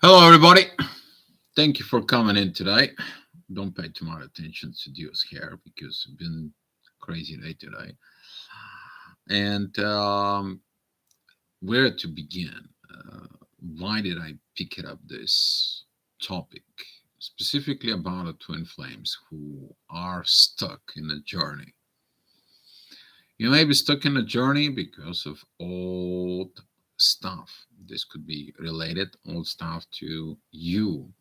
Hello, everybody. Thank you for coming in today. Don't pay too much attention to Dio's here because it's been a crazy day today. And where to begin? Why did I pick it up this topic? Specifically about the twin flames who are stuck in a journey. You may be stuck in a journey because of old stuff. This could be related, old stuff to you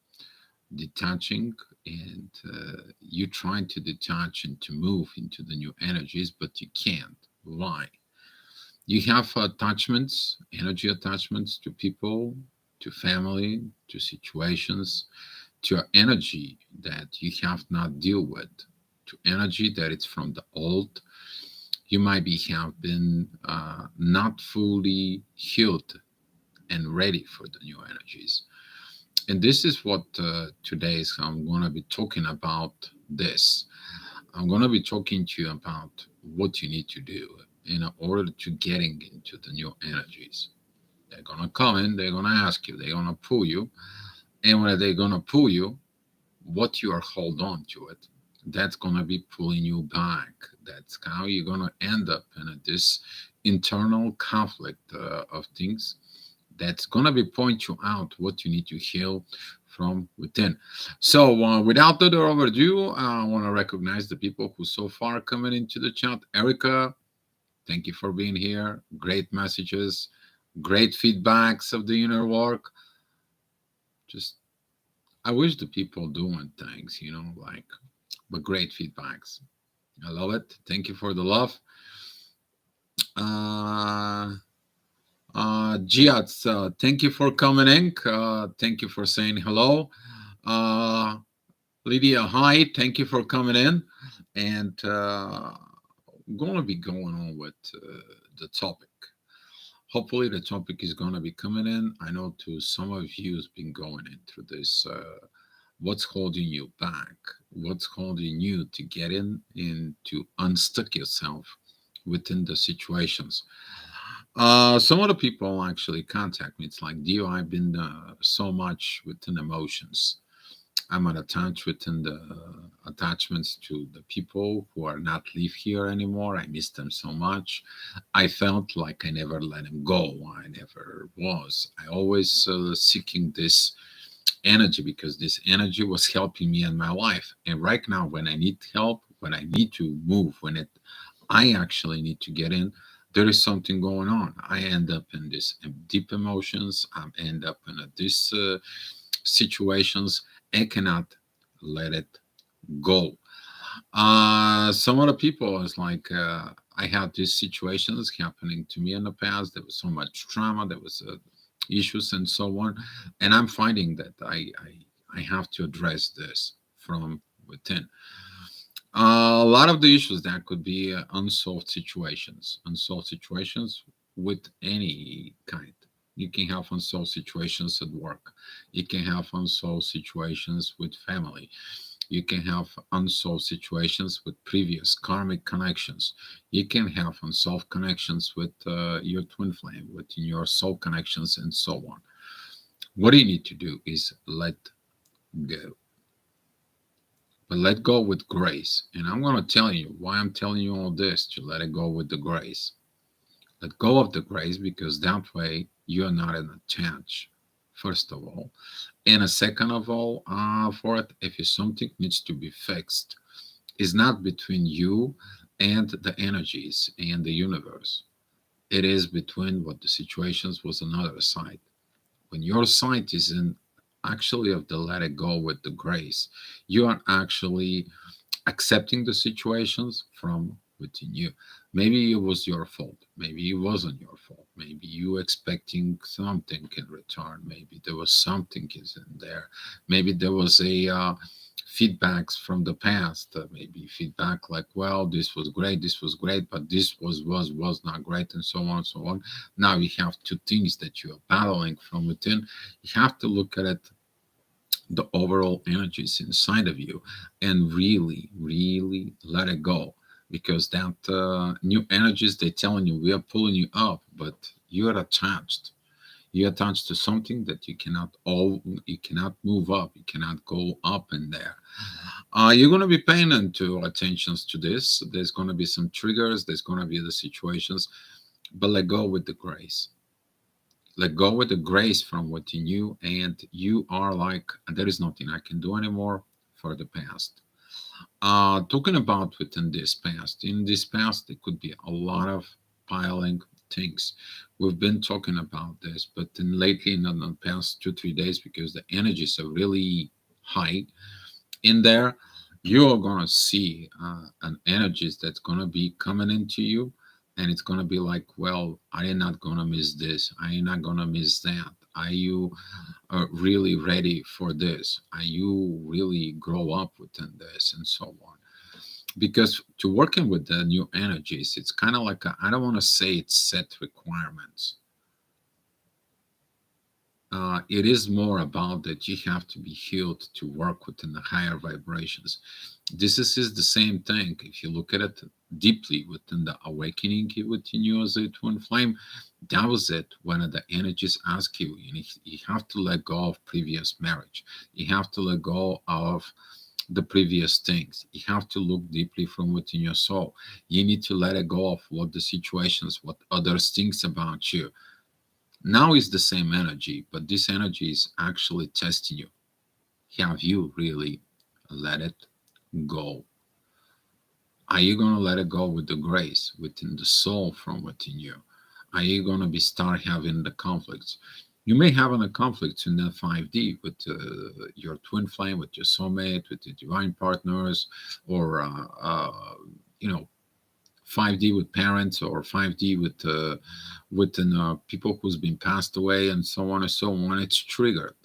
detaching, and you trying to detach and to move into the new energies, but you can't. Why? You have attachments, energy attachments to people, to family, to situations, to energy that you have not deal with, to energy that it's from the old. You might be have been not fully healed and ready for the new energies. And this is what today is I'm going to be talking about. This I'm going to be talking to you about what you need to do in order to getting into the new energies. They're going to come in, they're going to ask you, they're going to pull you, and when they're going to pull you, what you are hold on to it, that's going to be pulling you back. That's how you're going to end up in this internal conflict of things that's going to be point you out what you need to heal from within. So without further ado, I want to recognize the people who so far coming into the chat. Erica, thank you for being here. Great messages, great feedbacks of the inner work. Just I wish the people doing things, like, but great feedbacks. I love it. Thank you for the love. Uh, Giats, thank you for coming in. Thank you for saying hello. Uh, Lydia, hi. Thank you for coming in. And I'm going to be going on with the topic. Hopefully, the topic is going to be coming in. I know to some of you has been going into this. What's holding you back? What's holding you to get in to unstuck yourself within the situations? Some of the people actually contact me. It's like, Dio, I've been so much within emotions. I'm attached within the attachments to the people who are not live here anymore. I miss them so much. I felt like I never let them go. I never was. I always seeking this energy because this energy was helping me in my life. And right now, when I need help, when I need to move, I actually need to get in, there is something going on. I end up in this deep emotions. I end up in this situations. I cannot let it go. Some other people is like I had these situations happening to me in the past. There was so much trauma. There was issues and so on, and I'm finding that I have to address this from within. A lot of the issues that could be unsolved situations with any kind. You can have unsolved situations at work. You can have unsolved situations with family. You can have unsolved situations with previous karmic connections. You can have unsolved connections with your twin flame, with your soul connections, and so on. What you need to do is let go, but let go with grace. And I'm going to tell you why I'm telling you all this to let it go with the grace. Let go of the grace because that way you're not in attach, first of all. And a second of all, for it, if something needs to be fixed, is not between you and the energies and the universe. It is between what the situations was another side. When your side is in actually of the let it go with the grace, you are actually accepting the situations from within you. Maybe it was your fault. Maybe it wasn't your fault. Maybe you expecting something in return. Maybe there was something is in there. Maybe there was a feedbacks from the past. Maybe feedback like, well, this was great, but this was not great, and so on and so on. Now you have two things that you are battling from within. You have to look at it, the overall energies inside of you, and really really let it go, because that new energies, they telling you we are pulling you up, but you're attached. You attach to something that you cannot move up, you cannot go up in there. You're going to be paying into attentions to this. There's going to be some triggers, there's going to be the situations, but let go with the grace. Let go with the grace from within you, and you are like, there is nothing I can do anymore for the past. Talking about within this past, in this past, there could be a lot of piling things. We've been talking about this, but then lately, in the past 2, 3 days, because the energies are really high in there, you're gonna see an energies that's gonna be coming into you, and it's gonna be like, well, I am not gonna miss this, I am not gonna miss that. Are you really ready for this? Are you really grow up within this, and so on? Because to working with the new energies, it's kind of like I don't want to say it's set requirements. It is more about that you have to be healed to work within the higher vibrations. Is the same thing. If you look at it deeply within the awakening within you as a twin flame, that was it. When the energies ask you, you have to let go of previous marriage. You have to let go of the previous things. You have to look deeply from within your soul. You need to let it go of what the situations, what others thinks about you. Now is the same energy, but this energy is actually testing you. Have you really let it go? Are you going to let it go with the grace within the soul from within you? Are you going to be start having the conflicts? You may have a conflict in the 5D with your twin flame, with your soulmate, with your divine partners, or you know 5D with parents, or 5D with people who's been passed away, and so on and so on. It's triggered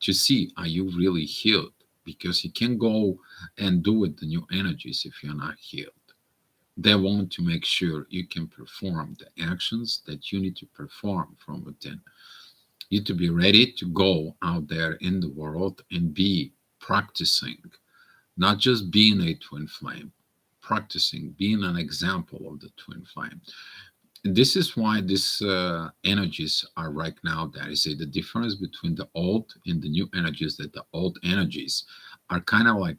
to see, are you really healed? Because you can go and do with the new energies if you're not healed. They want to make sure you can perform the actions that you need to perform from within. You need to be ready to go out there in the world and be practicing, not just being a twin flame, practicing being an example of the twin flame. And this is why these energies are right now. That is the difference between the old and the new energies. That the old energies are kind of like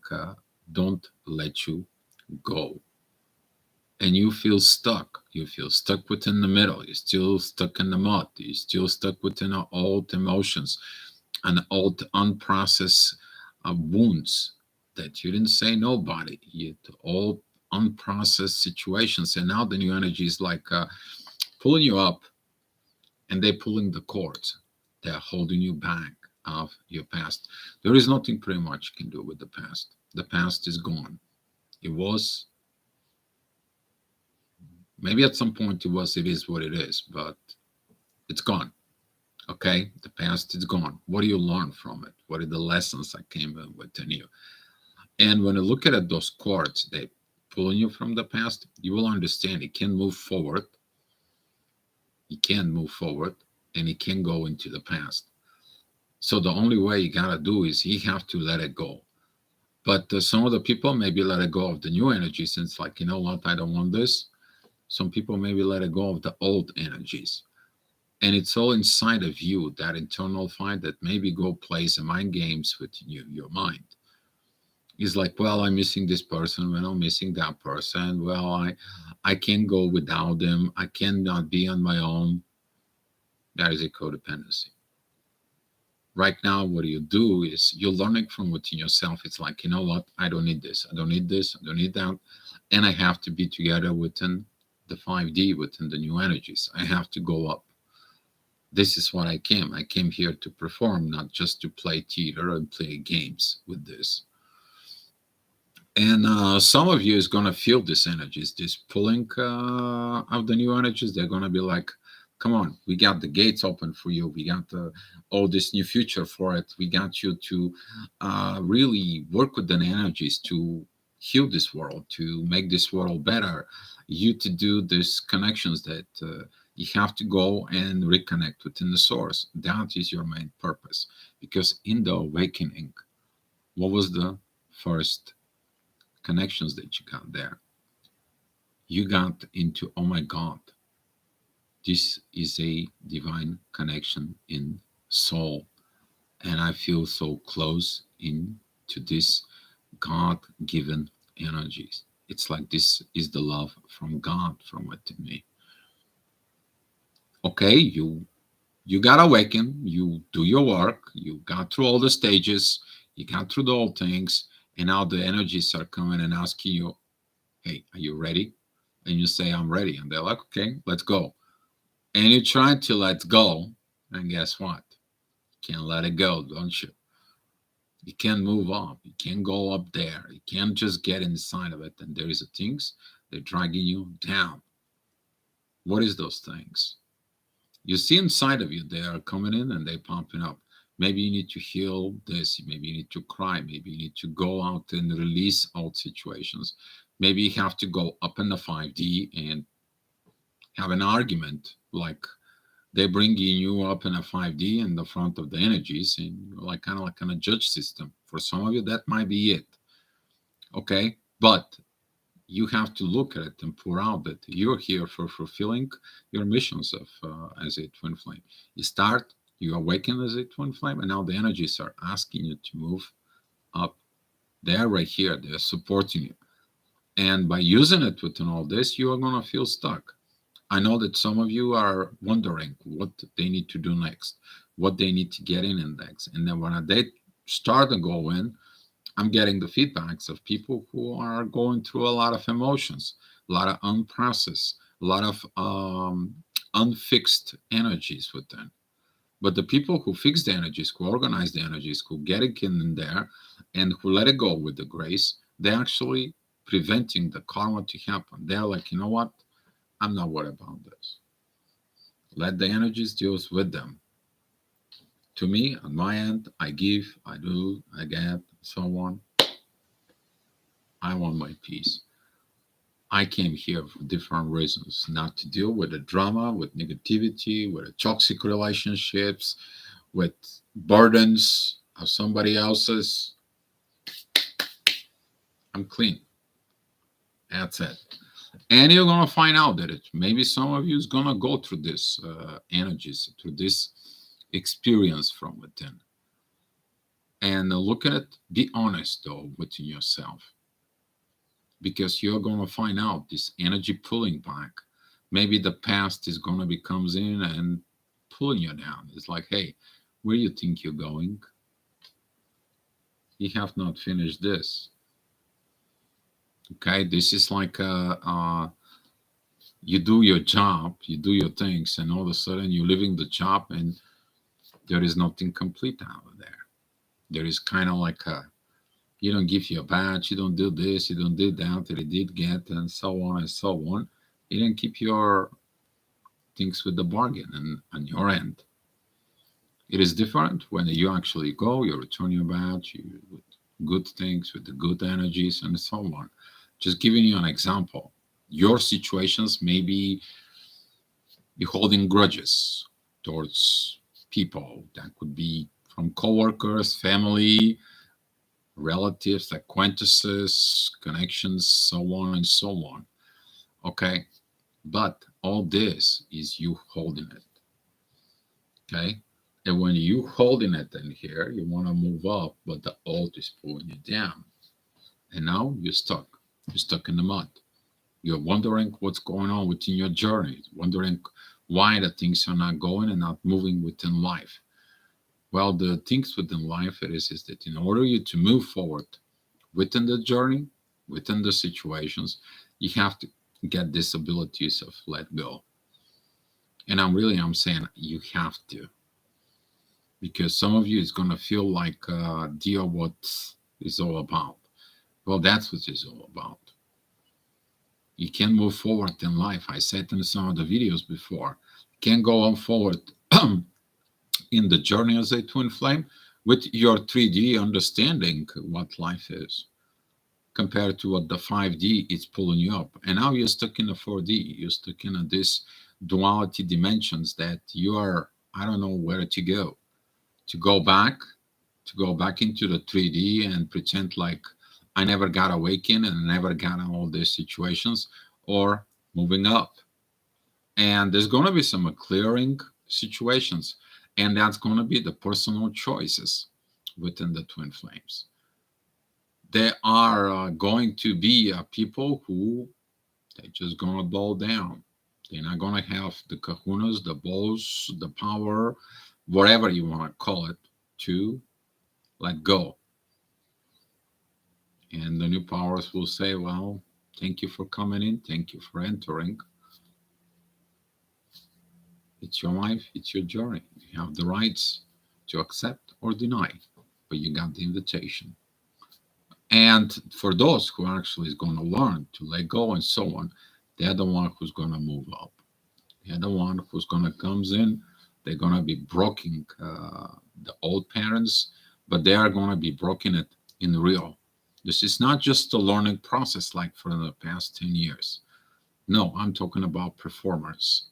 don't let you go, and you feel stuck. You feel stuck within the middle. You're still stuck in the mud. You're still stuck within the old emotions and old unprocessed wounds that you didn't say nobody. You old unprocessed situations, and now the new energy is like pulling you up, and they're pulling the cords. They're holding you back of your past. There is nothing pretty much you can do with the past. The past is gone. It was, maybe at some point it was, it is what it is, but it's gone. Okay, the past is gone. What do you learn from it? What are the lessons that came within you? And when you look at those cords, they pulling you from the past, you will understand it can move forward. You can move forward, and it can go into the past. So the only way you gotta do is you have to let it go. But some of the people maybe let it go of the new energy, since like, you know what, I don't want this. Some people maybe let it go of the old energies. And it's all inside of you, that internal fight that maybe go plays mind games with you, your mind. It's like, well, I'm missing this person, well, I'm missing that person. Well, I can't go without them. I cannot be on my own. That is a codependency. Right now, what you do is you're learning from within yourself. It's like, you know what? I don't need this. I don't need this. I don't need that. And I have to be together within the 5D, within the new energies. I have to go up. This is what I came. I came here to perform, not just to play theater and play games with this. And some of you is going to feel this energies, this pulling of the new energies. They're going to be like, come on, we got the gates open for you. We got all this new future for it. We got you to really work with the energies to heal this world, to make this world better. You to do these connections that you have to go and reconnect within the source. That is your main purpose. Because in the awakening, what was the first connections that you got there? You got into, oh my God, This is a divine connection in soul, and I feel so close in to this God-given energies. It's like this is the love from God from within me. Okay, you got awakened, you do your work, you got through all the stages, you got through the old things, and now the energies are coming and asking you, hey, are you ready? And you say, I'm ready. And they're like, okay, let's go. And you try to let go, and guess what? You can't let it go, don't you? You can't move up. You can't go up there. You can't just get inside of it. And there is a things they're dragging you down. What is those things? You see inside of you, they are coming in and they're pumping up. Maybe you need to heal this. Maybe you need to cry. Maybe you need to go out and release old situations. Maybe you have to go up in the 5D and have an argument. Like they're bringing you up in a 5D in the front of the energies, and you're like kind of like on a judge system. For some of you, that might be it. Okay. But you have to look at it and pour out that you're here for fulfilling your missions of as a twin flame. You start, you awaken as a twin flame, and now the energies are asking you to move up. They're right here, they're supporting you. And by using it within all this, you are going to feel stuck. I know that some of you are wondering what they need to do next, what they need to get in index. And then when they start to go in, I'm getting the feedbacks of people who are going through a lot of emotions, a lot of unprocessed, a lot of unfixed energies within. But the people who fix the energies, who organize the energies, who get it in there, and who let it go with the grace, they're actually preventing the karma to happen. They're like, you know what? I'm not worried about this. Let the energies deal with them. To me, on my end, I give, I do, I get, so on. I want my peace. I came here for different reasons, not to deal with the drama, with negativity, with the toxic relationships, with burdens of somebody else's. I'm clean. That's it. And you're gonna find out that it maybe some of you is gonna go through this energies, through this experience from within. And look at it. Be honest though within yourself, because you're gonna find out this energy pulling back. Maybe the past is gonna be comes in and pulling you down. It's like, hey, where do you think you're going? You have not finished this. Okay, this is like you do your job, you do your things, and all of a sudden you're leaving the job, and there is nothing complete out of there. There is kind of like a you don't give you a badge, you don't do this, you don't do that, that you did get, and so on and so on. You didn't keep your things with the bargain and on your end. It is different when you actually go, you return your badge, you with good things, with the good energies, and so on. Just giving you an example. Your situations may be you holding grudges towards people. That could be from coworkers, family, relatives, acquaintances, connections, so on and so on. Okay. But all this is you holding it. Okay. And when you holding it in here, you want to move up, but the old is pulling you down. And now you're stuck. You're stuck in the mud. You're wondering what's going on within your journey, wondering why the things are not going and not moving within life. Well, the things within life it is that in order you to move forward within the journey, within the situations, you have to get these abilities of let go. And I'm saying you have to, because some of you is gonna feel like dear what is all about. Well, that's what it's all about. You can move forward in life. I said in some of the videos before, you can go on forward in the journey as a twin flame with your 3D understanding what life is compared to what the 5D is pulling you up. And now you're stuck in the 4D. You're stuck in this duality dimensions that you are, I don't know where to go. To go back into the 3D and pretend like I never got awakened and I never got in all these situations, or moving up. And there's going to be some clearing situations, and that's going to be the personal choices within the twin flames. There are going to be people who they're just going to blow down. They're not going to have the kahunas, the balls, the power, whatever you want to call it, to let go. And the new powers will say, well, thank you for coming in, thank you for entering. It's your life, it's your journey. You have the rights to accept or deny, but you got the invitation. And for those who actually is going to learn to let go and so on, they're the one who's going to move up. They're the one who's going to comes in. They're going to be breaking the old patterns, but they are going to be breaking it in real. This is not just a learning process like for the past 10 years. No, I'm talking about performers.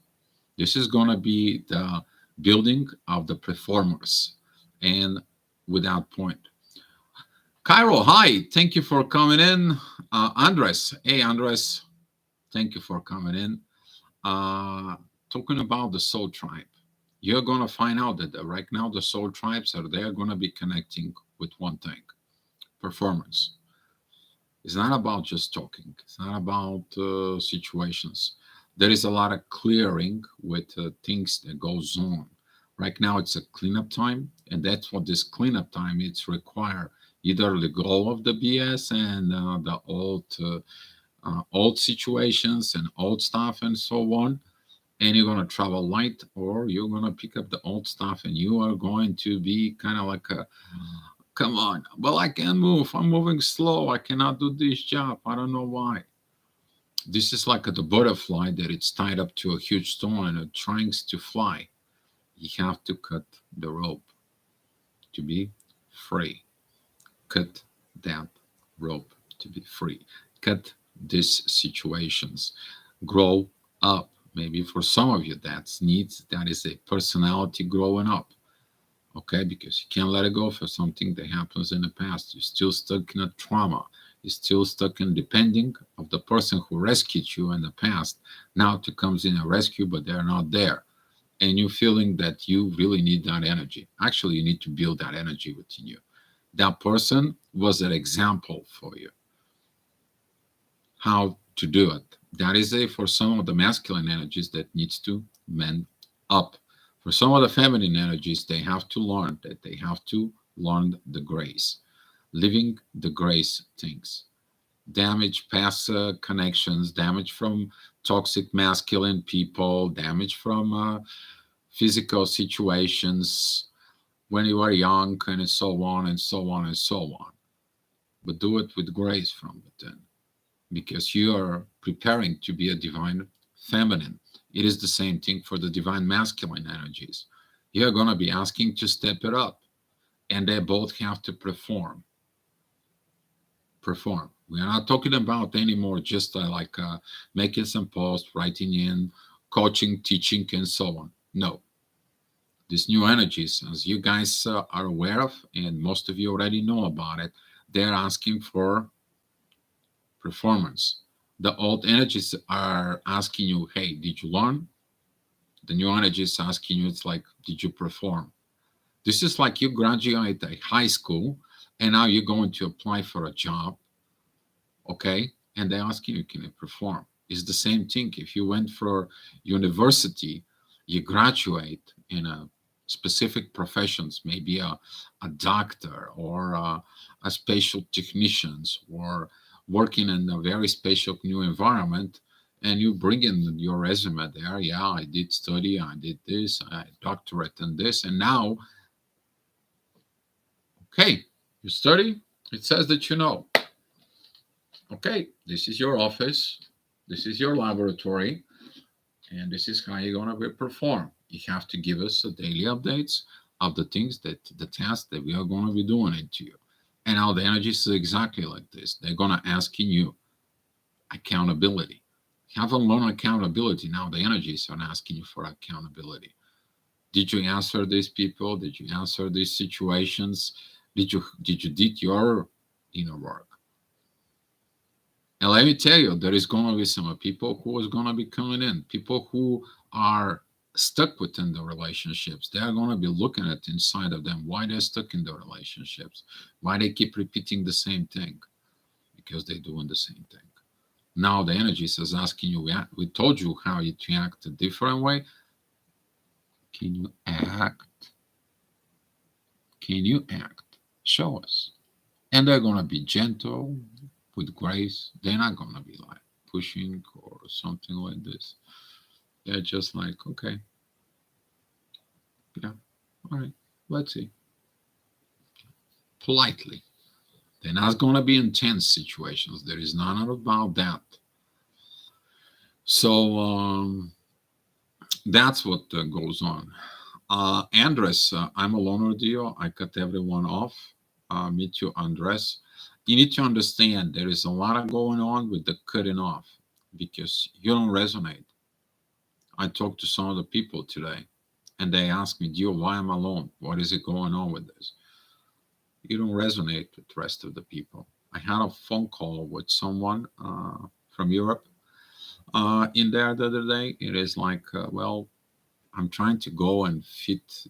This is going to be the building of the performers, and without point. Cairo, hi. Thank you for coming in. Andres, hey, Andres. Thank you for coming in. Uh, Talking about the soul tribe. You're going to find out that right now the soul tribes are they're going to be connecting with one thing, performance. It's not about just talking. It's not about situations. There is a lot of clearing with things that goes on. Right now, it's a cleanup time, and that's what this cleanup time it's require. Either let go of the BS and the old situations and old stuff and so on, and you're gonna travel light, or you're gonna pick up the old stuff and you are going to be kind of like a come on, well, I can't move. I'm moving slow. I cannot do this job. I don't know why. This is like the butterfly that it's tied up to a huge stone and it tries to fly. You have to cut the rope to be free. Cut that rope to be free. Cut these situations. Grow up. Maybe for some of you that's needs that is a personality growing up. Okay, because you can't let it go for something that happens in the past. You're still stuck in a trauma. You're still stuck in depending of the person who rescued you in the past. Now to comes in a rescue, but they're not there. And you're feeling that you really need that energy. Actually, you need to build that energy within you. That person was an example for you. How to do it. That is a for some of the masculine energies that needs to mend up. For some of the feminine energies, they have to learn that they have to learn the grace, living the grace things. Damage past connections, damage from toxic masculine people, damage from physical situations when you were young, and so on and so on and so on. But do it with grace from within, because you are preparing to be a divine feminine. It is the same thing for the divine masculine energies. You're going to be asking to step it up, and they both have to perform. Perform. We are not talking about anymore just like making some posts, writing in, coaching, teaching, and so on. No. These new energies, as you guys are aware of, and most of you already know about it, they're asking for performance. The old energies are asking you, hey, did you learn? The new energies asking you, it's like, did you perform? This is like you graduate a high school and now you're going to apply for a job, okay? And they're asking you, can you perform? It's the same thing. If you went for university, you graduate in a specific professions, maybe a doctor or a special technicians or working in a very special new environment, and you bring in your resume there. Yeah, I did study, I did this, I doctorate in this, and now, okay, you study. It says that you know. Okay, this is your office, this is your laboratory, and this is how you're gonna perform. You have to give us a daily updates of the things that the tasks that we are going to be doing into you. And now the energy is exactly like this. They're gonna asking you accountability. You haven't learned accountability. Now the energies are asking you for accountability. Did you answer these people? Did you answer these situations? Did you did your inner work? And let me tell you, there is going to be some people who is going to be coming in, people who are stuck within the relationships, they are going to be looking at inside of them why they're stuck in the relationships, why they keep repeating the same thing, because they're doing the same thing. Now the energy is asking you, we told you how you to act a different way. Can you act? Can you act? Show us. And they're going to be gentle with grace. They're not going to be like pushing or something like this. They're just like, okay, yeah, all right, let's see. Politely. They're not going to be intense situations. There is none about that. So that's what goes on. Andres, I'm alone with you. I cut everyone off. Meet you, Andres. You need to understand there is a lot of going on with the cutting off because you don't resonate. I talked to some of the people today and they asked me, Dio, why am I alone? What is it going on with this? You don't resonate with the rest of the people. I had a phone call with someone from Europe in there the other day. It is like, well, I'm trying to go and fit,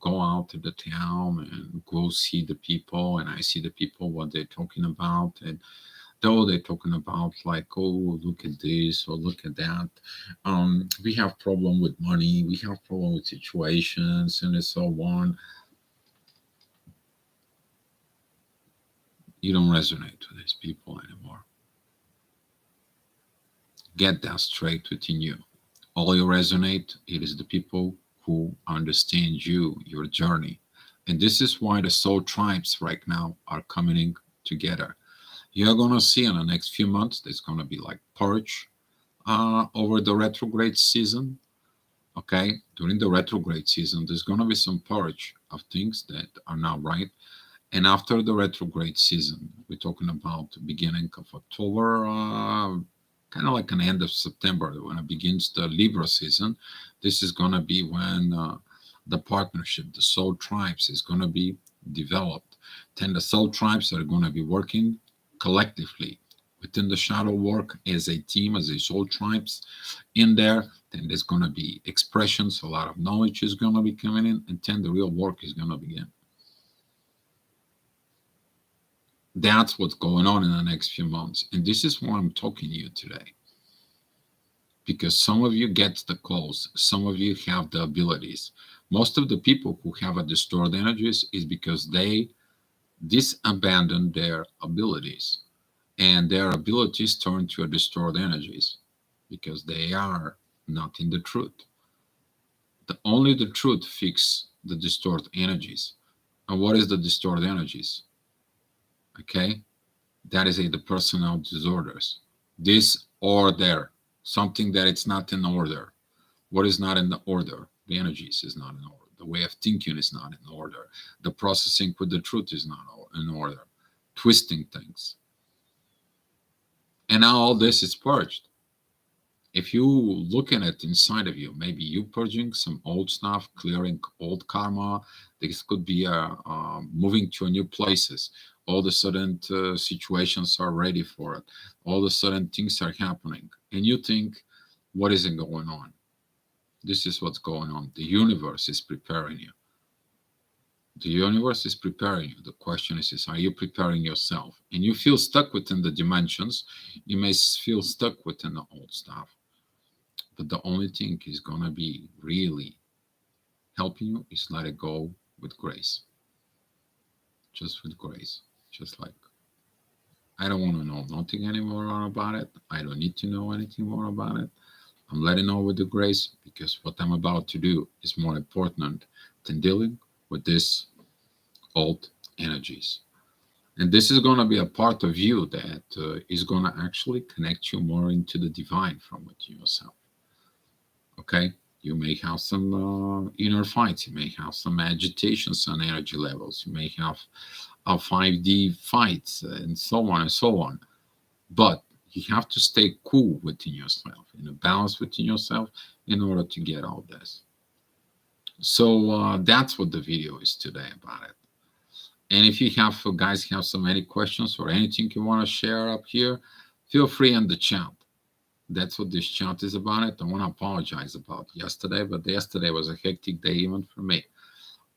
go out to the town and go see the people, and I see the people what they're talking about, and though they're talking about like, oh, look at this or look at that, we have problem with money, we have problem with situations, and so on. You don't resonate with these people anymore. Get that straight within you. All you resonate, it is the people who understand you, your journey. And this is why the soul tribes right now are coming together. You're going to see in the next few months, there's going to be like purge over the retrograde season. Okay, during the retrograde season, there's going to be some purge of things that are not right. And after the retrograde season, we're talking about the beginning of October, kind of like an end of September, when it begins the Libra season. This is going to be when the partnership, the soul tribes, is going to be developed. Then the soul tribes are going to be working collectively within the shadow work as a team, as a soul tribes in there. Then there's going to be expressions, a lot of knowledge is going to be coming in, and then the real work is going to begin. That's what's going on in the next few months. And this is why I'm talking to you today. Because some of you get the calls, some of you have the abilities. Most of the people who have a distorted energies is because they disabandon their abilities. And their abilities turn to a distorted energies because they are not in the truth. Only the truth fix the distorted energies. And what is the distorted energies? Okay, that is the personality disorders. Disorder, something that it's not in order. What is not in the order? The energies is not in order. The way of thinking is not in order. The processing with the truth is not in order. Twisting things. And now all this is purged. If you looking at inside of you, maybe you purging some old stuff, clearing old karma. This could be moving to new places. All of a sudden situations are ready for it. All of a sudden things are happening. And you think, what is it going on? This is what's going on. The universe is preparing you. The universe is preparing you. The question is are you preparing yourself? And you feel stuck within the dimensions. You may feel stuck within the old stuff. But the only thing is going to be really helping you is let it go with grace. Just with grace. Just like, I don't want to know nothing anymore about it. I don't need to know anything more about it. I'm letting go with the grace because what I'm about to do is more important than dealing with this old energies. And this is going to be a part of you that is going to actually connect you more into the divine from within yourself. Okay? You may have some inner fights. You may have some agitations on energy levels. You may have a 5D fights and so on and so on. But you have to stay cool within yourself, in a balance within yourself in order to get all this. So that's what the video is today about it. And if you guys have some any questions or anything you want to share up here, feel free in the chat. That's what this chat is about. It. I want to apologize about yesterday, but yesterday was a hectic day even for me.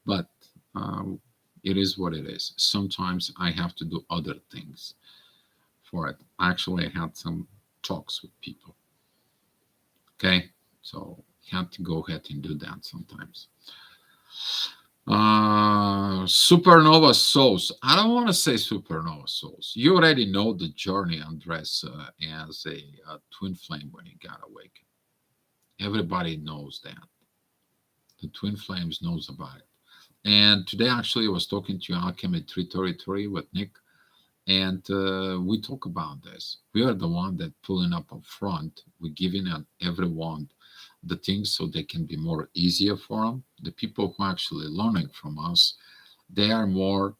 But um, it is what it is. Sometimes I have to do other things for it. Actually, I had some talks with people. Okay, so had to go ahead and do that sometimes. Supernova souls. I don't want to say supernova souls. You already know the journey, Andres, as a twin flame when he got awakened. Everybody knows that. The twin flames knows about it. And today, actually, I was talking to Alchemy 3 Territory with Nick, and we talk about this. We are the one that pulling up front. We're giving everyone the things so they can be more easier for them. The people who are actually learning from us, they are more,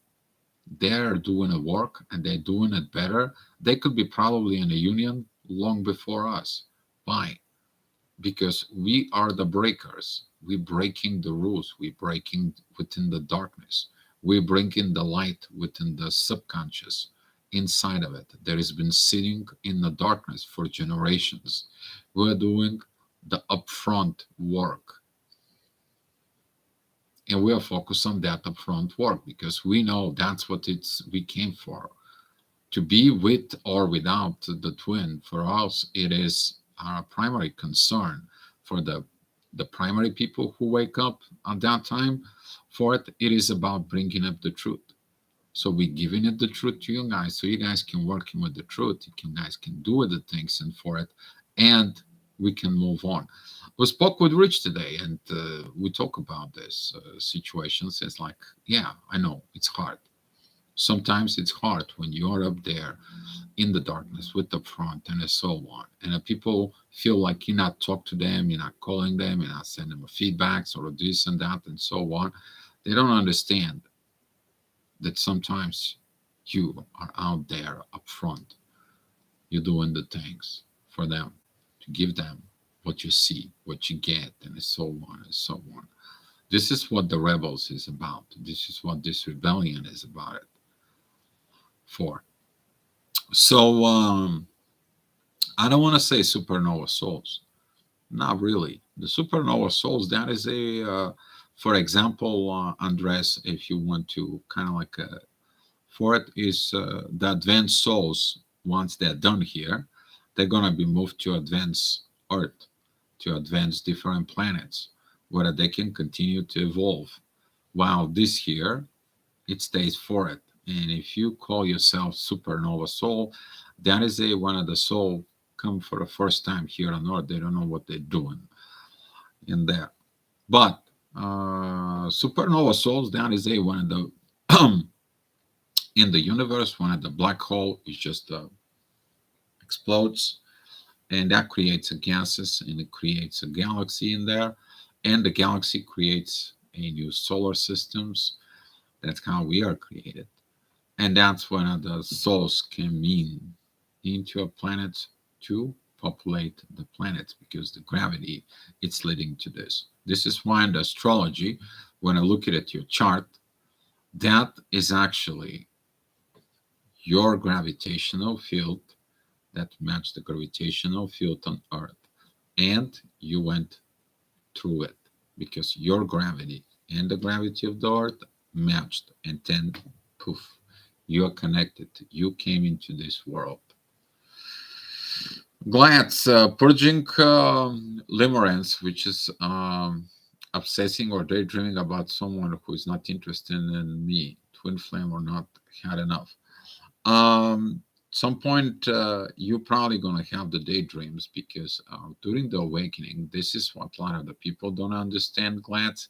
they're doing the work and they're doing it better. They could be probably in a union long before us. Why? Because we are the breakers. We're breaking the rules. We're breaking within the darkness. We're bringing the light within the subconscious inside of it that has been sitting in the darkness for generations. We're doing the upfront work. And we are focused on that upfront work because we know that's what we came for. To be with or without the twin, for us, it is our primary concern. For the primary people who wake up at that time, for it, it is about bringing up the truth. So we're giving it the truth to you guys, so you guys can work with the truth. You guys can do the things and for it, and we can move on. We spoke with Rich today, and we talk about this situations. It's like, yeah, I know it's hard. Sometimes it's hard when you're up there in the darkness with the front and so on. And people feel like you're not talking to them, you're not calling them, you're not sending them feedbacks or this and that and so on. They don't understand that sometimes you are out there up front. You're doing the things for them to give them what you see, what you get, and so on and so on. This is what the rebels is about. This is what this rebellion is about it for. So I don't want to say supernova souls. Not really. The supernova souls, that is for example, Andres, if you want to kind of like, for it is the advanced souls, once they're done here, they're going to be moved to advanced Earth, to advanced different planets, where they can continue to evolve. While this here, it stays for it. And if you call yourself supernova soul, that is one of the soul come for the first time here on Earth. They don't know what they're doing in there. But supernova souls, that is one of the in the universe, one of the black hole is just explodes, and that creates a gases, and it creates a galaxy in there, and the galaxy creates a new solar systems. That's how we are created. And that's when the souls can mean into a planet to populate the planet because the gravity it's leading to this. This is why in the astrology, when I look at your chart, that is actually your gravitational field that matched the gravitational field on Earth. And you went through it because your gravity and the gravity of the Earth matched. And then, poof, you are connected. You came into this world. Glad's purging limerence, which is obsessing or daydreaming about someone who is not interested in me, twin flame or not, had enough. Some point you're probably going to have the daydreams because during the awakening, this is what a lot of the people don't understand, Glad's.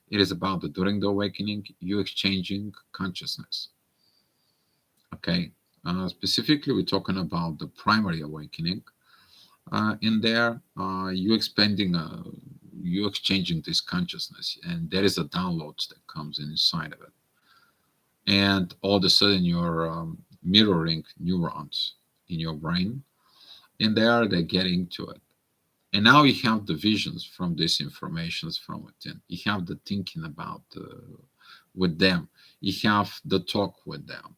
It is about the during the awakening, you exchanging consciousness. Okay, specifically, we're talking about the primary awakening. In there, you expanding, you exchanging this consciousness, and there is a downloads that comes inside of it, and all of a sudden you're mirroring neurons in your brain, and there they get into it. And now you have the visions from these informations from within. You have the thinking about with them. You have the talk with them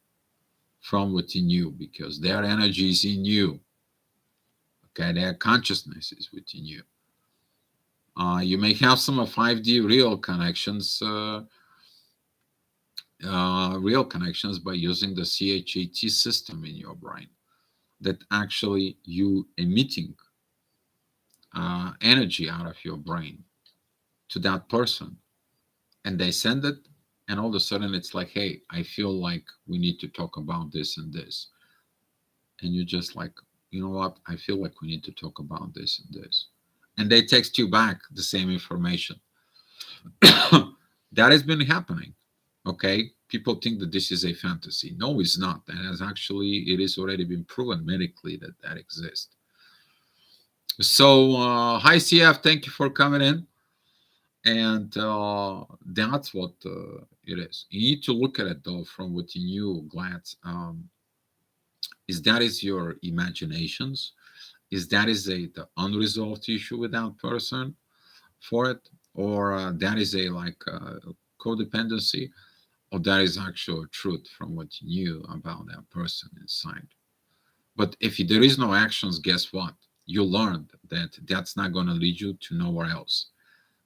from within you because their energy is in you. Okay, their consciousness is within you. You may have some 5D real connections by using the CHAT system in your brain, that actually you emitting energy out of your brain to that person, and they send it, and all of a sudden it's like, hey, I feel like we need to talk about this and this, and you're just like, you know what, I feel like we need to talk about this and this, and they text you back the same information. That has been happening. Okay, people think that this is a fantasy. No, it's not. That has actually, it is already been proven medically that that exists. So hi CF, thank you for coming in. And that's what it is. You need to look at it though from within you, Glads. Is that is your imaginations? Is that is the unresolved issue with that person for it, or that is a like codependency, or that is actual truth from what you knew about that person inside? But if there is no actions, guess what? You learned that that's not going to lead you to nowhere else.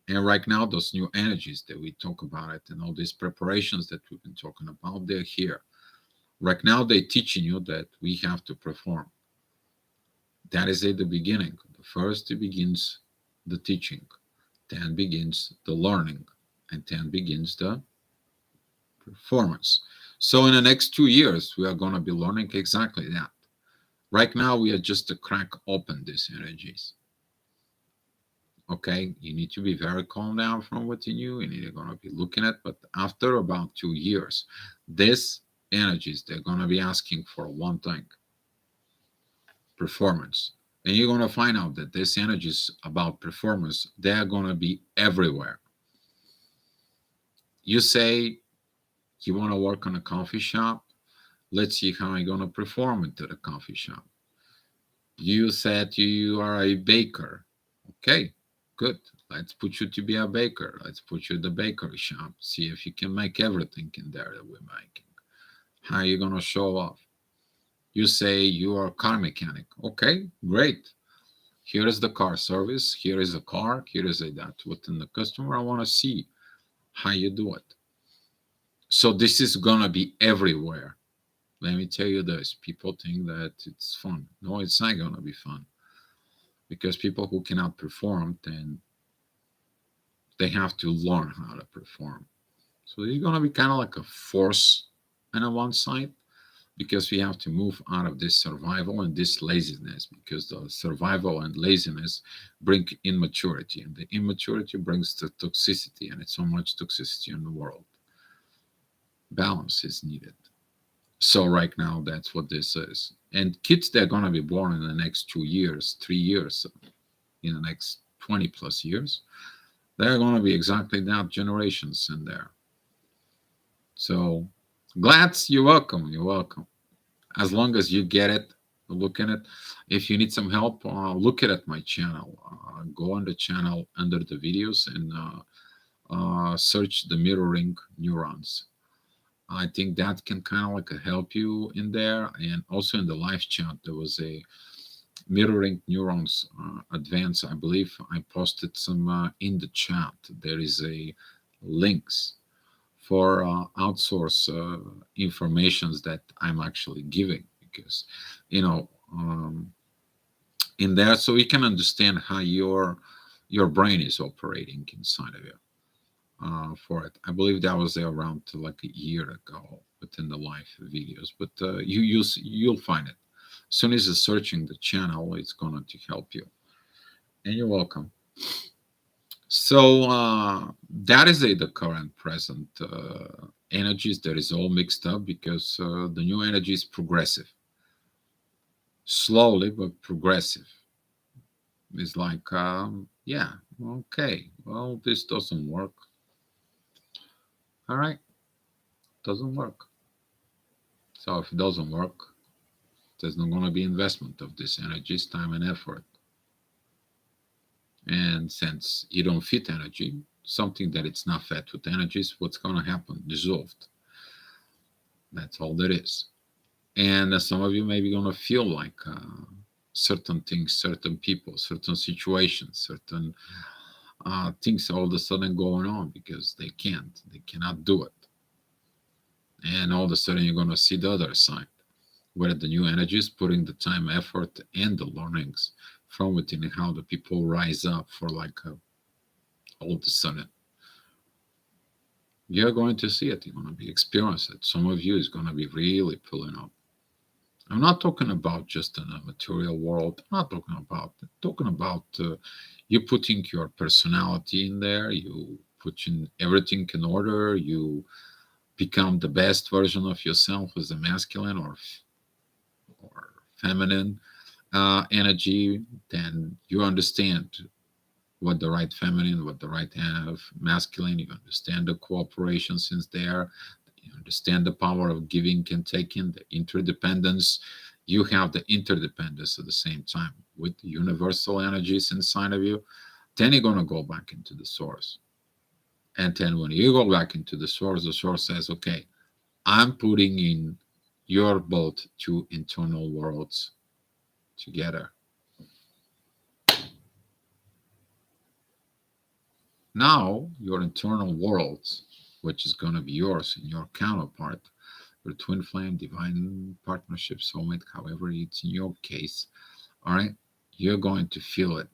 And right now, those new energies that we talk about it and all these preparations that we've been talking about, they're here. Right now, they're teaching you that we have to perform. That is at the beginning. The first begins the teaching, then begins the learning, and then begins the performance. So in the next 2 years, we are going to be learning exactly that. Right now, we are just to crack open these energies. Okay, you need to be very calm down from within you. You need to gonna be looking at, but after about 2 years, these energies, they're gonna be asking for one thing: performance. And you're gonna find out that these energies about performance, they're gonna be everywhere. You say you want to work on a coffee shop, let's see how I'm gonna perform into the coffee shop. You said you are a baker. Okay, good. Let's put you to be a baker. Let's put you in the bakery shop. See if you can make everything in there that we're making. How are you going to show off? You say you are a car mechanic. Okay, great. Here is the car service. Here is a car. Here is a that. Within the customer, I want to see how you do it. So this is going to be everywhere. Let me tell you this. People think that it's fun. No, it's not going to be fun. Because people who cannot perform, then they have to learn how to perform. So it's going to be kind of like a force on one side, because we have to move out of this survival and this laziness, because the survival and laziness bring immaturity, and the immaturity brings the toxicity, and it's so much toxicity in the world. Balance is needed. So right now, that's what this is. And kids, they're going to be born in the next 2 years, 3 years, in the next 20 plus years, they're going to be exactly that, generations in there. So, Glads, you're welcome. You're welcome. As long as you get it, look at it. If you need some help, look at my channel. Go on the channel under the videos and search the mirroring neurons. I think that can kind of like help you in there. And also in the live chat, there was a mirroring neurons advance. I believe I posted some in the chat. There is a links for outsource informations that I'm actually giving, because in there, so you can understand how your brain is operating inside of you. For it, I believe that was there around like a year ago within the live videos, but you'll find it. As soon as you're searching the channel, it's going to help you. And you're welcome. So that is the current present energies that is all mixed up, because the new energy is progressive. Slowly, but progressive. It's like, yeah, okay, well, this doesn't work. All right, doesn't work. So if it doesn't work, there's not going to be investment of this energies, time, and effort. And since you don't fit energy, something that it's not fed with energies, what's going to happen? Dissolved. That's all there is. And some of you may be going to feel like certain things, certain people, certain situations, certain things all of a sudden going on because they cannot do it. And all of a sudden you're going to see the other side where the new energy is putting the time, effort, and the learnings from within, and how the people rise up for like all of a sudden. You're going to see it. You're going to be experiencing it. Some of you is going to be really pulling up. I'm not talking about just in a material world. I'm not talking about you putting your personality in there. You putting everything in order. You become the best version of yourself as a masculine or feminine energy. Then you understand what the right feminine, what the right have masculine. You understand the cooperation since there. You understand the power of giving and taking, the interdependence. You have the interdependence at the same time with the universal energies inside of you. Then you're going to go back into the source. And then when you go back into the source says, okay, I'm putting in your both two internal worlds together. Now, your internal worlds, which is going to be yours and your counterpart, your twin flame, divine partnership, soulmate, however it's in your case, all right, you're going to feel it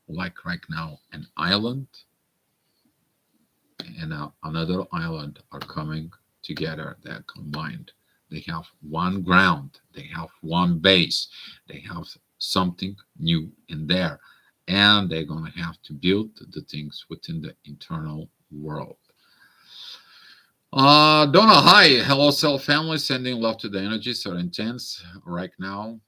like right now an island and another island are coming together. They're combined. They have one ground, they have one base, they have something new in there, and they're going to have to build the things within the internal world. Donna, hi. Hello, self family. Sending love to the energies are intense right now.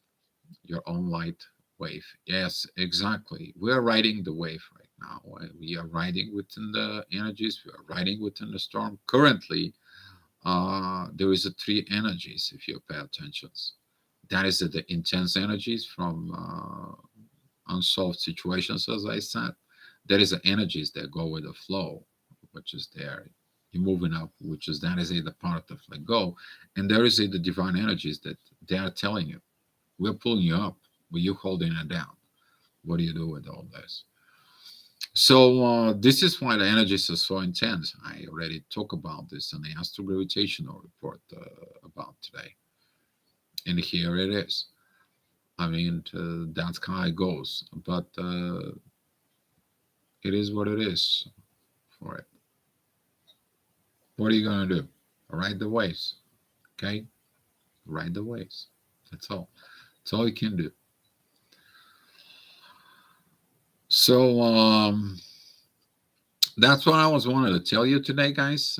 Your own light wave. Yes, exactly. We're riding the wave right now. We are riding within the energies. We are riding within the storm. Currently, there is a three energies if you pay attention. That is the intense energies from unsolved situations, as I said. There is the energies that go with the flow, which is there. You're moving up, which is that is the part of let go. And there is the divine energies that they are telling you, we're pulling you up, but you holding it down. What do you do with all this? So this is why the energies are so intense. I already talked about this in the astrogravitational report about today. And here it is. I mean, that's how it goes. But it is what it is for it. What are you going to do? Ride the waves. Okay? Ride the waves. That's all. That's all you can do. So that's what I was wanted to tell you today, guys.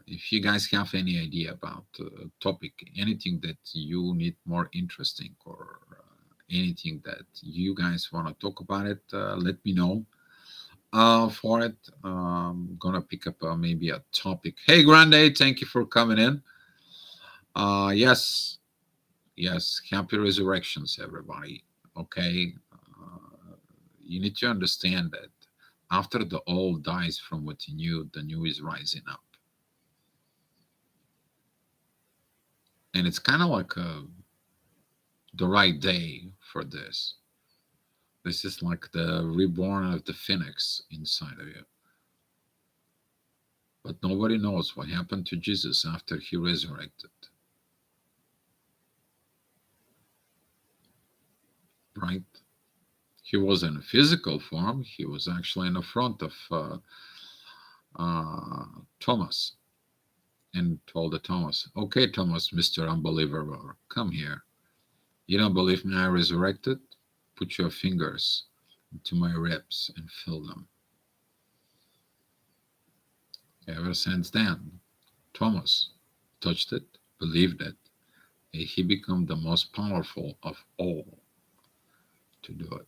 If you guys have any idea about the topic, anything that you need more interesting or anything that you guys want to talk about it, let me know. For it, I'm gonna pick up maybe a topic. Hey, Grande, thank you for coming in. Yes, yes, happy resurrections, everybody. Okay, you need to understand that after the old dies from within you, the new is rising up. And it's kind of like the right day for this. This is like the reborn of the phoenix inside of you. But nobody knows what happened to Jesus after he resurrected. Right? He was in a physical form. He was actually in the front of Thomas and told the Thomas, okay, Thomas, Mr. Unbeliever, come here. You don't believe me I resurrected? Put your fingers into my ribs and feel them. Ever since then, Thomas touched it, believed it, and he became the most powerful of all to do it.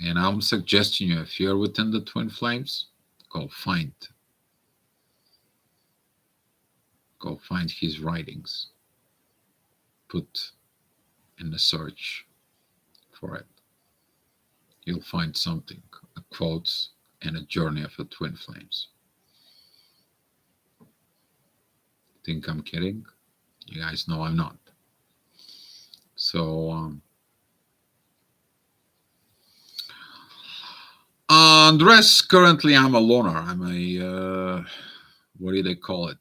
And I'm suggesting you, if you're within the twin flames, go find his writings. Put in the search for it. You'll find something, a quote and a journey of the twin flames. Think I'm kidding? You guys know I'm not. So the rest, currently I'm a loner. I'm a what do they call it?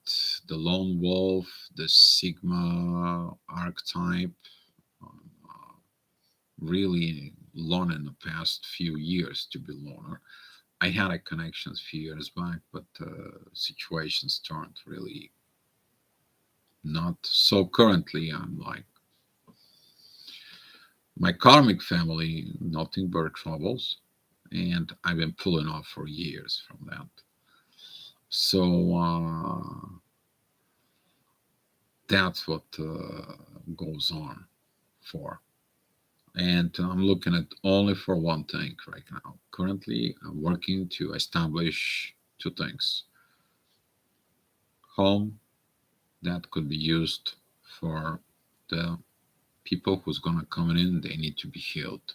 The lone wolf, the Sigma archetype. Uh, really lone in the past few years to be loner. I had a connection a few years back, but situations turned really not. So currently, I'm like my karmic family, nothing but troubles, and I've been pulling off for years from that. So that's what goes on for. And I'm looking at only for one thing right now. Currently, I'm working to establish two things: home that could be used for the people who's gonna come in. They need to be healed.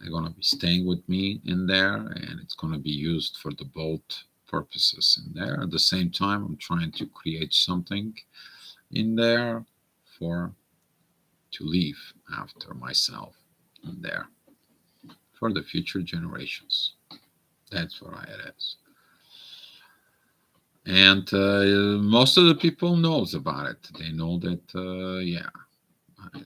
They're gonna be staying with me in there, and it's gonna be used for the both purposes in there. At the same time, I'm trying to create something in there for to leave after myself in there for the future generations. That's what it is. And most of the people knows about it. They know that, yeah.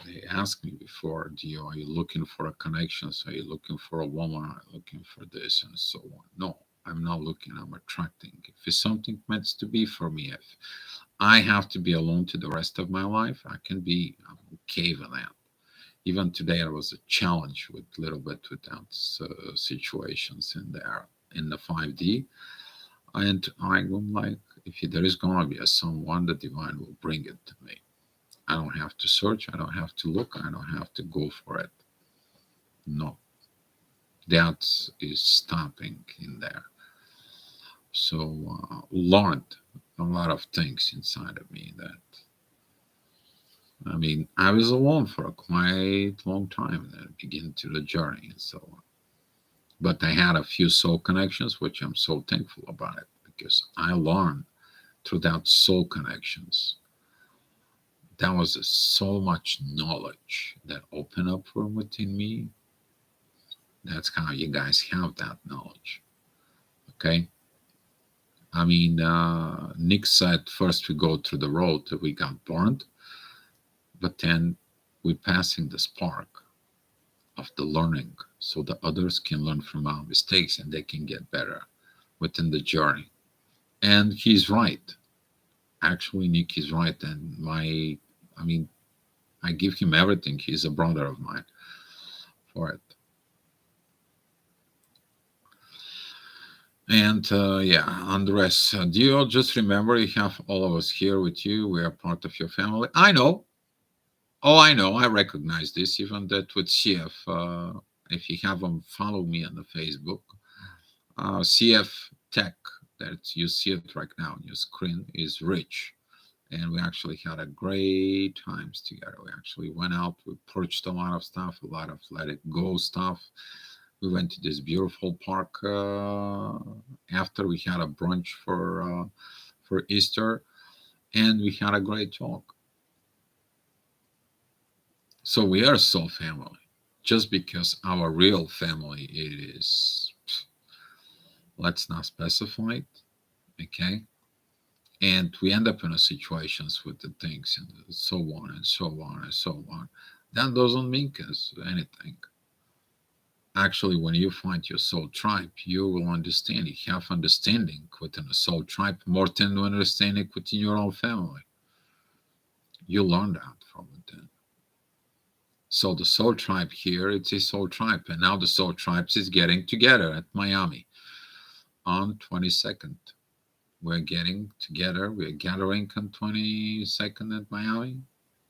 They asked me before, do you, are you looking for a connection? So are you looking for a woman? Are you looking for this and so on? No, I'm not looking. I'm attracting. If it's something meant to be for me, if I have to be alone to the rest of my life, I can be. I'm okay with that. Even today, there was a challenge with a little bit with that situations in there in the 5D. And I'm like, if there is going to be a someone, the divine will bring it to me. I don't have to search. I don't have to look. I don't have to go for it. No, that is stopping in there. So learned a lot of things inside of me that, I mean, I was alone for a quite long time at the beginning to the journey and so on. But I had a few soul connections, which I'm so thankful about it because I learned through that soul connections. That was so much knowledge that opened up from within me. That's how you guys have that knowledge. Okay. I mean, Nick said first we go through the road that we got burned, but then we're passing the spark of the learning so the others can learn from our mistakes and they can get better within the journey. And he's right. Actually, Nick is right. And I mean, I give him everything. He's a brother of mine for it. And yeah, Andres, do you all just remember you have all of us here with you? We are part of your family. I know. Oh, I know. I recognize this. Even that with CF, if you haven't followed me on the Facebook, CF Tech, that you see it right now on your screen, is rich. And we actually had a great times together. We actually went out, we purchased a lot of stuff, a lot of let it go stuff. We went to this beautiful park after we had a brunch for Easter, and we had a great talk. So we are soul family. Just because our real family is, let's not specify it, okay? And we end up in a situations with the things and so on and so on and so on. That doesn't mean us anything. Actually, when you find your soul tribe, you will understand. You have understanding within a soul tribe more than understanding within your own family. You learn that from within. So the soul tribe here, it's a soul tribe, and now the soul tribes is getting together at Miami on 22nd. We're getting together. We're gathering on 22nd at Miami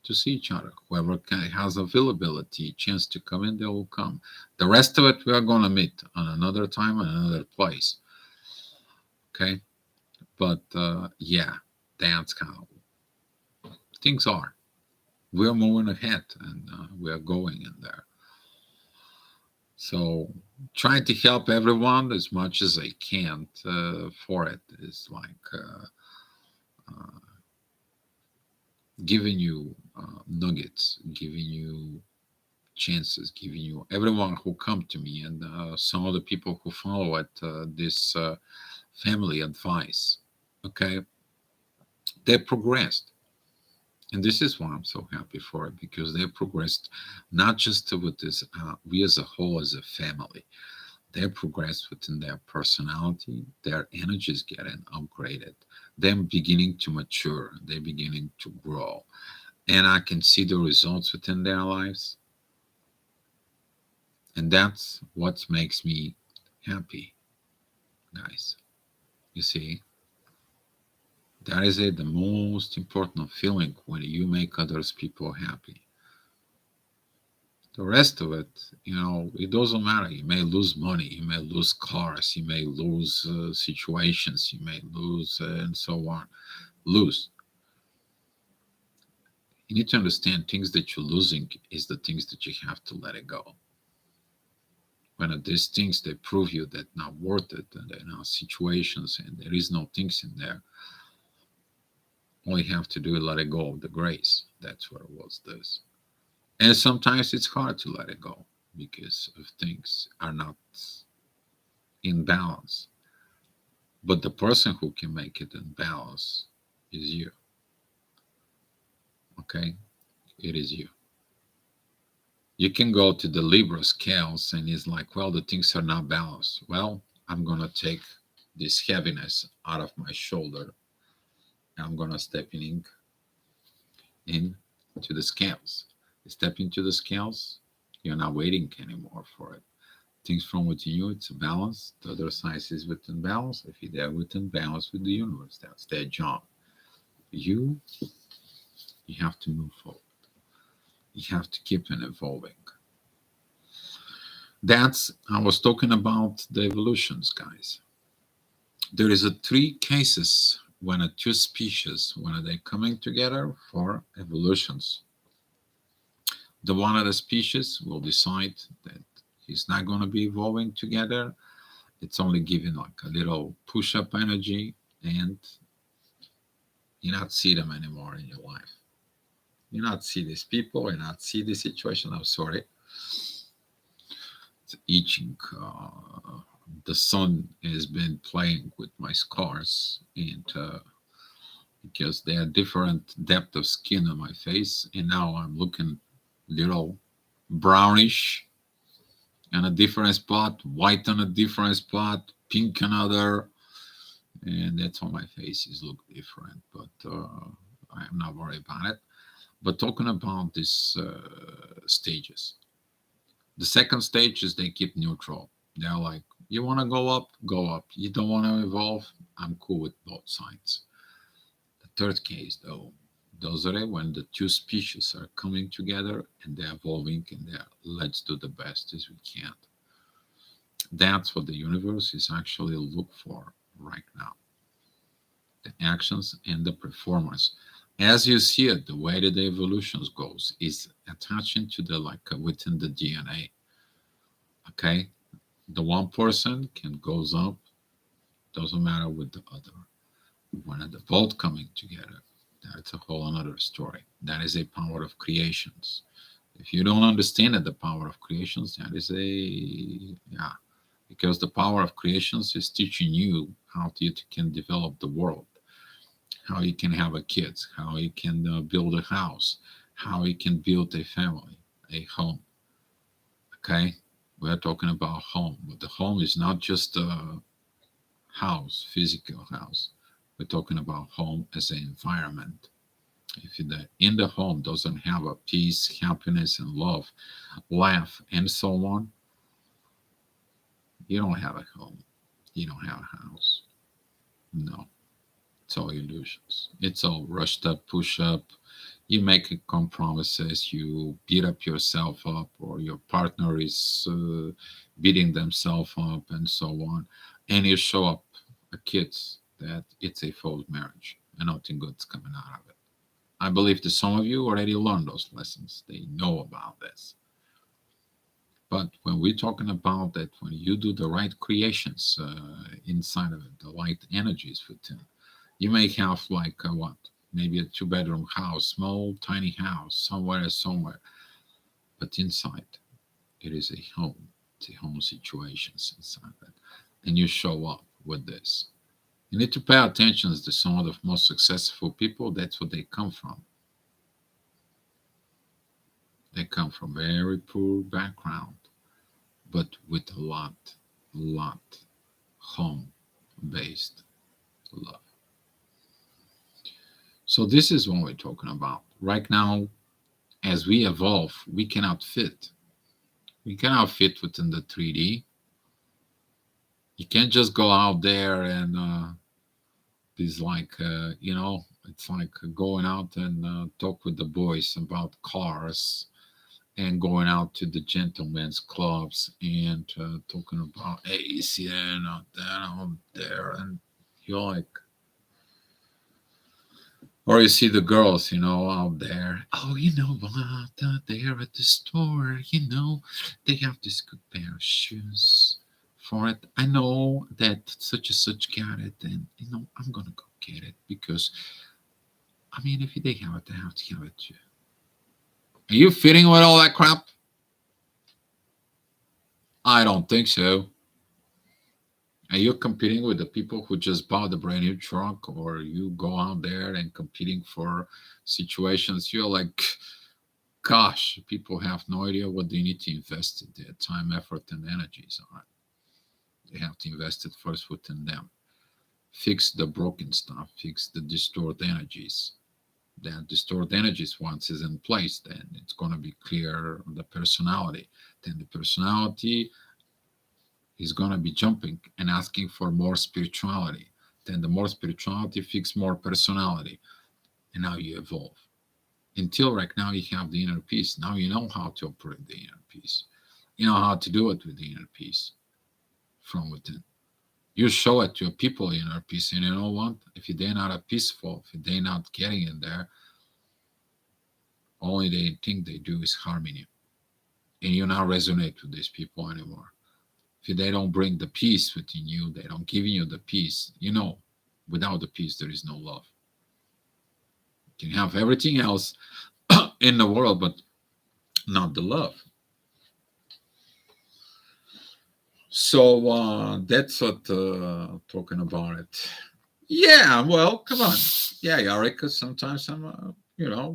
to see each other. Whoever has availability, chance to come in, they will come. The rest of it, we are going to meet on another time and another place. Okay? But yeah, that's how things are. We're moving ahead and we are going in there. So trying to help everyone as much as I can for it is like giving you nuggets, giving you chances, giving you everyone who come to me and some of the people who follow it, this family advice. Okay, they progressed, and this is why I'm so happy for it, because they progressed not just with this, we as a whole, as a family. They progress within their personality, their energy is getting upgraded, them beginning to mature, they're beginning to grow. And I can see the results within their lives. And that's what makes me happy, guys. You see, that is it, the most important feeling when you make others people happy. The rest of it, it doesn't matter. You may lose money, you may lose cars, you may lose situations, you may lose, and so on. Lose. You need to understand things that you're losing is the things that you have to let it go. When these things they prove you that not worth it, and they're not situations, and there is no things in there, all you have to do is let it go of the grace. That's what it was. This, and sometimes it's hard to let it go because of things are not in balance. But the person who can make it in balance is you. Okay, it is you. You can go to the Libra scales and it's like, well, the things are not balanced. Well, I'm going to take this heaviness out of my shoulder. I'm going to step in to the scales. You step into the scales, you're not waiting anymore for it. Things from within you, it's a balance. The other side is within balance. If you're there within balance with the universe, that's their job. You, you have to move forward. You have to keep on evolving. That's, I was talking about the evolutions, guys. There is a three cases when a two species, when are they coming together for evolutions. The one of the species will decide that he's not going to be evolving together. It's only giving like a little push-up energy, and you not see them anymore in your life. You not see these people, you not see the situation. I'm sorry. It's itching. The sun has been playing with my scars, and because they are different depth of skin on my face, and now I'm looking little brownish on a different spot, white on a different spot, pink another, and that's why my faces look different. But I'm not worried about it. But talking about these stages, the second stage is they keep neutral. They're like, you want to go up, go up. You don't want to evolve, I'm cool with both sides. The third case, though, those are when the two species are coming together and they're evolving and they're let's do the best as we can. That's what the universe is actually look for right now. The actions and the performance. As you see it, the way that the evolutions goes is attaching to the within the DNA. Okay, the one person can goes up, doesn't matter with the other. When the both coming together, that's a whole another story. That is a power of creations. If you don't understand it, the power of creations, that is because the power of creations is teaching you how you can develop the world, how you can have a kids, how you can build a house, how you can build a family, a home. Okay, we're talking about home, but the home is not just a house, physical house. We're talking about home as an environment. If the in the home doesn't have a peace, happiness, and love, laugh, and so on, you don't have a home. You don't have a house. No, it's all illusions. It's all rushed up, push up. You make compromises. You beat up yourself up, or your partner is beating themselves up, and so on. And you show up a kids that it's a false marriage and nothing good's coming out of it. I believe that some of you already learned those lessons. They know about this. But when we're talking about that, when you do the right creations inside of it, the light energies within, you may have like what? maybe a two-bedroom house, small, tiny house, somewhere. But inside, it is a home. It's a home situations inside that. And you show up with this. You need to pay attention to some of the most successful people. That's what they come from. They come from very poor background, but with a lot home-based love. So this is what we're talking about. Right now, as we evolve, we cannot fit. We cannot fit within the 3D. You can't just go out there and these like it's like going out and talk with the boys about cars and going out to the gentlemen's clubs and talking about, hey, you see that out there, and you're like, or you see the girls, out there. Oh, you know what? They're at the store. They have this good pair of shoes for it. I know that such and such got it, and I'm gonna go get it because I mean, if they have it, they have to have it too. Are you fitting with all that crap? I don't think so. Are you competing with the people who just bought a brand new truck, or you go out there and competing for situations? You're like, gosh, people have no idea what they need to invest in their time, effort, and energies on. They have to invest it first within them. Fix the broken stuff, fix the distorted energies. That distorted energies, once is in place, then it's going to be clear the personality. Then the personality is going to be jumping and asking for more spirituality. Then the more spirituality fix more personality. And now you evolve. Until right now you have the inner peace. Now you know how to operate the inner peace. You know how to do it with the inner peace from within. You show it to your people inner peace, and you know what? If they're not peaceful, if they're not getting in there, only they think they do is harming you. And you not resonate with these people anymore. If they don't bring the peace within you, they don't give you the peace. Without the peace, there is no love. You can have everything else in the world, but not the love. So that's what talking about it. Yeah, well, come on. Yeah, Yarika. Sometimes I'm,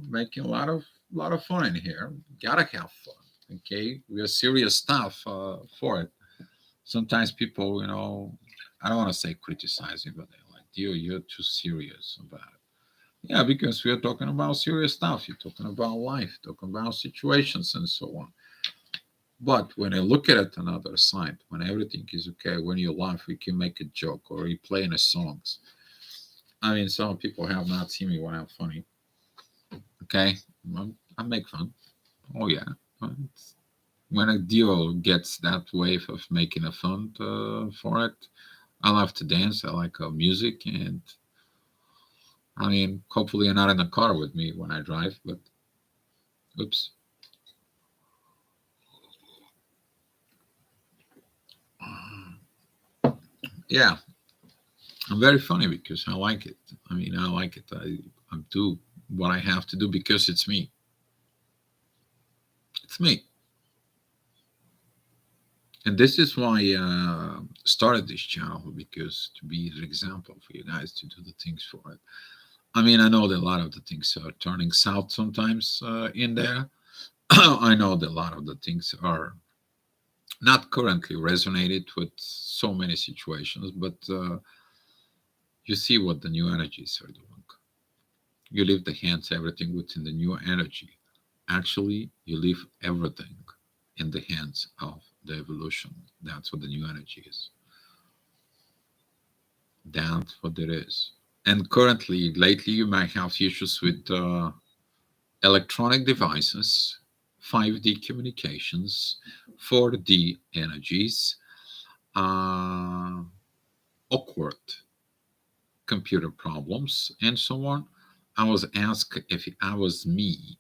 making a lot of fun in here. Gotta have fun. Okay, we are serious stuff for it. Sometimes people, I don't want to say criticizing, but they're like, you're too serious about it. Yeah, because we are talking about serious stuff. You're talking about life, talking about situations and so on. But when I look at it another side, when everything is okay, when you laugh, we can make a joke or you play in a songs. I mean, some people have not seen me when I'm funny. Okay, I make fun. Oh yeah, when a deal gets that wave of making a fun for it, I love to dance. I like music, and I mean, hopefully you're not in the car with me when I drive. But oops. Yeah, I'm very funny because I like it. I mean, I like it. I do what I have to do because it's me. It's me. And this is why I started this channel, because to be an example for you guys to do the things for it. I mean, I know that a lot of the things are turning south sometimes in there. I know that a lot of the things are not currently resonated with so many situations, but you see what the new energies are doing. You leave the hands, everything within the new energy. Actually, you leave everything in the hands of the evolution. That's what the new energy is. That's what it is. And currently, lately, you might have issues with electronic devices, 5D communications, 4D energies, uh, awkward computer problems, and so on. I was asked if I was me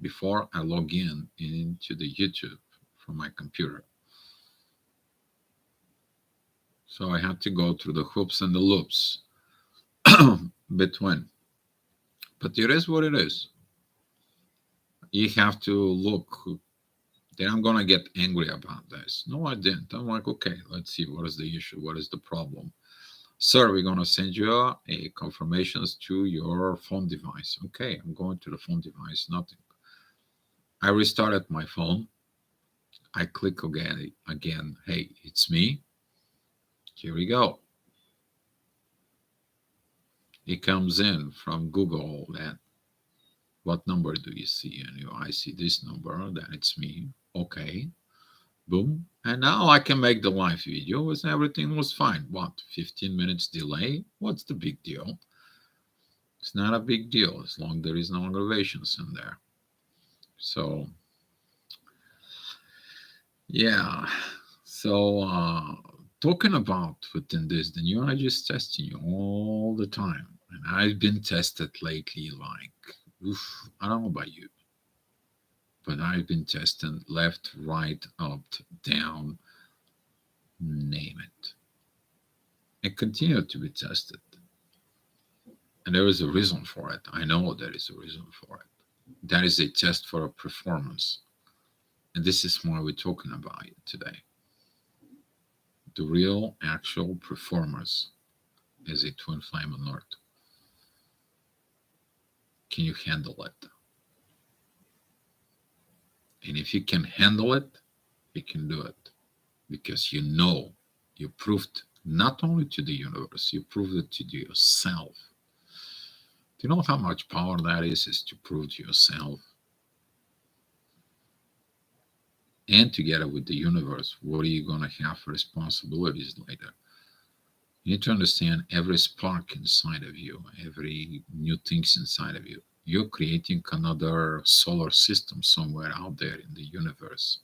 before I log in into the YouTube from my computer. So I had to go through the hoops and the loops between. But it is what it is. You have to look. Then I'm gonna get angry about this. No, I didn't. I'm like, okay, let's see what is the issue, what is the problem. Sir, we're gonna send you a confirmations to your phone device. Okay, I'm going to the phone device. Nothing. I restarted my phone. I click again. Again. Hey, it's me. Here we go. It comes in from Google. That what number do you see? And I see this number. Then it's me. Okay. Boom. And now I can make the live video as everything was fine. What? 15 minutes delay? What's the big deal? It's not a big deal as long as there is no aggravations in there. So yeah. So talking about within this, the neurology is testing you all the time. And I've been tested lately like oof, I don't know about you, but I've been testing left, right, up, down, name it. And continue to be tested. And there is a reason for it. I know there is a reason for it. That is a test for a performance. And this is why we're talking about it today. The real, actual performance is a twin flame alert. Can you handle it? And if you can handle it, you can do it. Because you know, you proved not only to the universe, you proved it to yourself. Do you know how much power that is to prove to yourself? And together with the universe, what are you going to have for responsibilities later? You need to understand every spark inside of you, every new things inside of you. You're creating another solar system somewhere out there in the universe.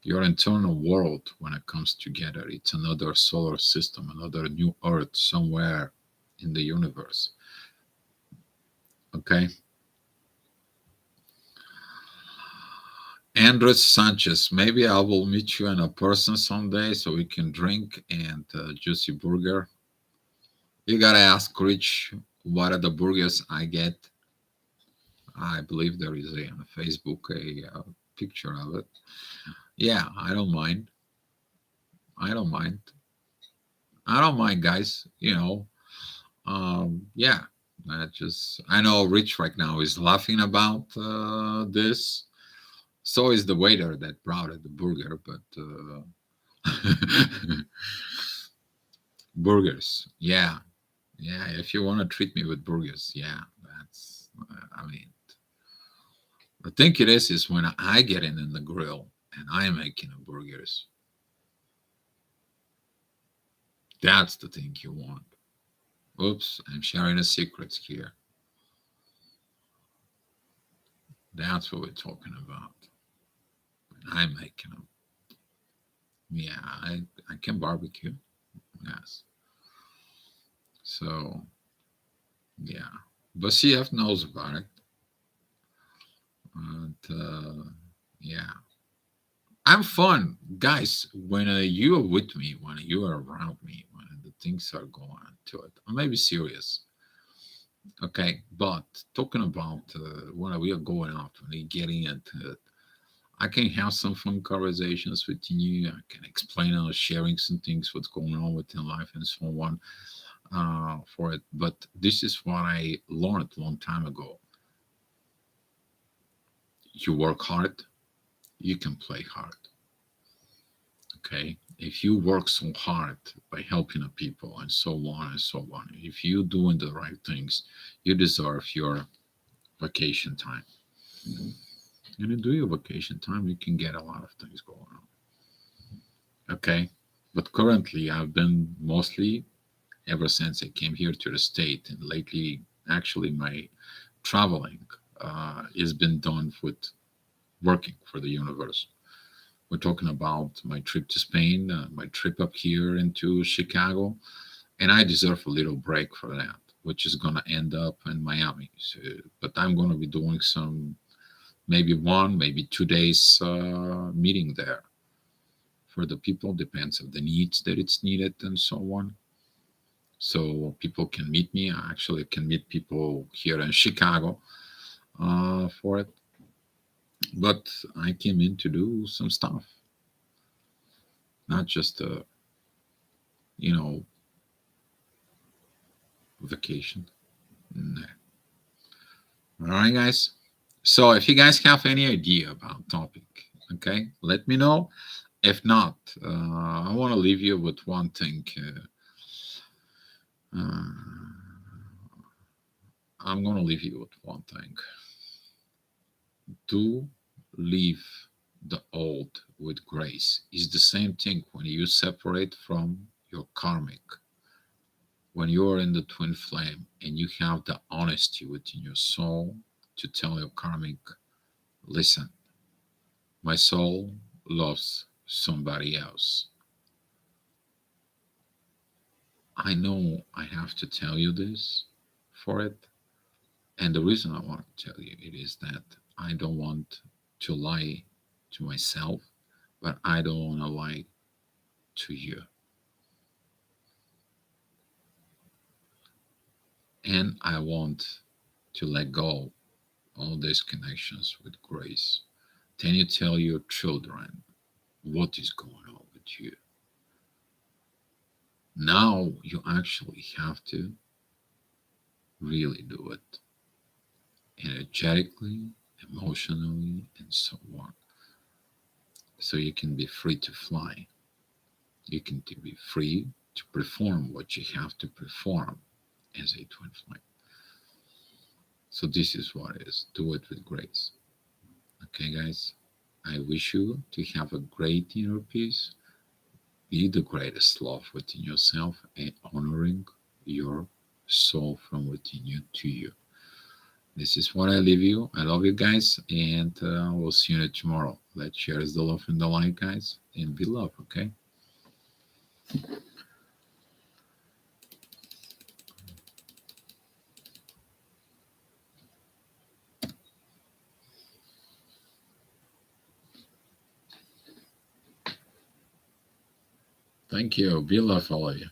Your internal world, when it comes together, it's another solar system, another new earth somewhere in the universe. Okay? Andres Sanchez, maybe I will meet you in a person someday so we can drink and juicy burger. You gotta ask Rich what are the burgers I get. I believe there is a on Facebook a picture of it. Yeah, I don't mind. I don't mind. I don't mind, guys. Yeah. I know Rich right now is laughing about this. So is the waiter that brought it, the burger, but burgers, yeah, yeah. If you want to treat me with burgers, yeah, that's. I mean, the thing it is when I get in the grill and I'm making the burgers. That's the thing you want. Oops, I'm sharing the secrets here. That's what we're talking about. I'm making them. Yeah, I can barbecue. Yes. So yeah, but CF knows about it. And yeah, I'm fun, guys. When you are with me, when you are around me, when the things are going to it, I may be serious. Okay, but talking about when we are going out, when we're getting into it, I can have some fun conversations with you. I can explain or sharing some things, what's going on within life and so on for it. But this is what I learned a long time ago. You work hard, you can play hard. Okay, if you work so hard by helping the people and so on and so on, if you're doing the right things, you deserve your vacation time. And in do your vacation time, you can get a lot of things going on. Okay, but currently I've been mostly ever since I came here to the state, and lately, actually, my traveling has been done with working for the universe. We're talking about my trip to Spain, my trip up here into Chicago, and I deserve a little break for that, which is going to end up in Miami. So, but I'm going to be doing some, maybe 2 days meeting there for the people. Depends on the needs that it's needed and so on. so people can meet me. I actually can meet people here in Chicago for it. But I came in to do some stuff, not just a, you know, vacation. Nah. All right, guys. So if you guys have any idea about topic, okay, let me know. If not, I want to leave you with one thing. I'm going to leave you with one thing. Do leave the old with grace. It's the same thing when you separate from your karmic. When you are in the twin flame and you have the honesty within your soul to tell your karmic, listen, my soul loves somebody else. I know I have to tell you this for it. And the reason I want to tell you it is that I don't want to lie to myself, but I don't want to lie to you. And I want to let go all these connections with grace. Can you tell your children what is going on with you? Now you actually have to really do it energetically, emotionally, and so on. So you can be free to fly. You can be free to perform what you have to perform as a twin flame. So this is what it is. Do it with grace. Okay, guys. I wish you to have a great inner peace. Be the greatest love within yourself and honoring your soul from within you to you. This is what I leave you. I love you guys, and we'll see you tomorrow. Let's share the love and the light, guys, and be love, okay? Thank you. Be love, all of you.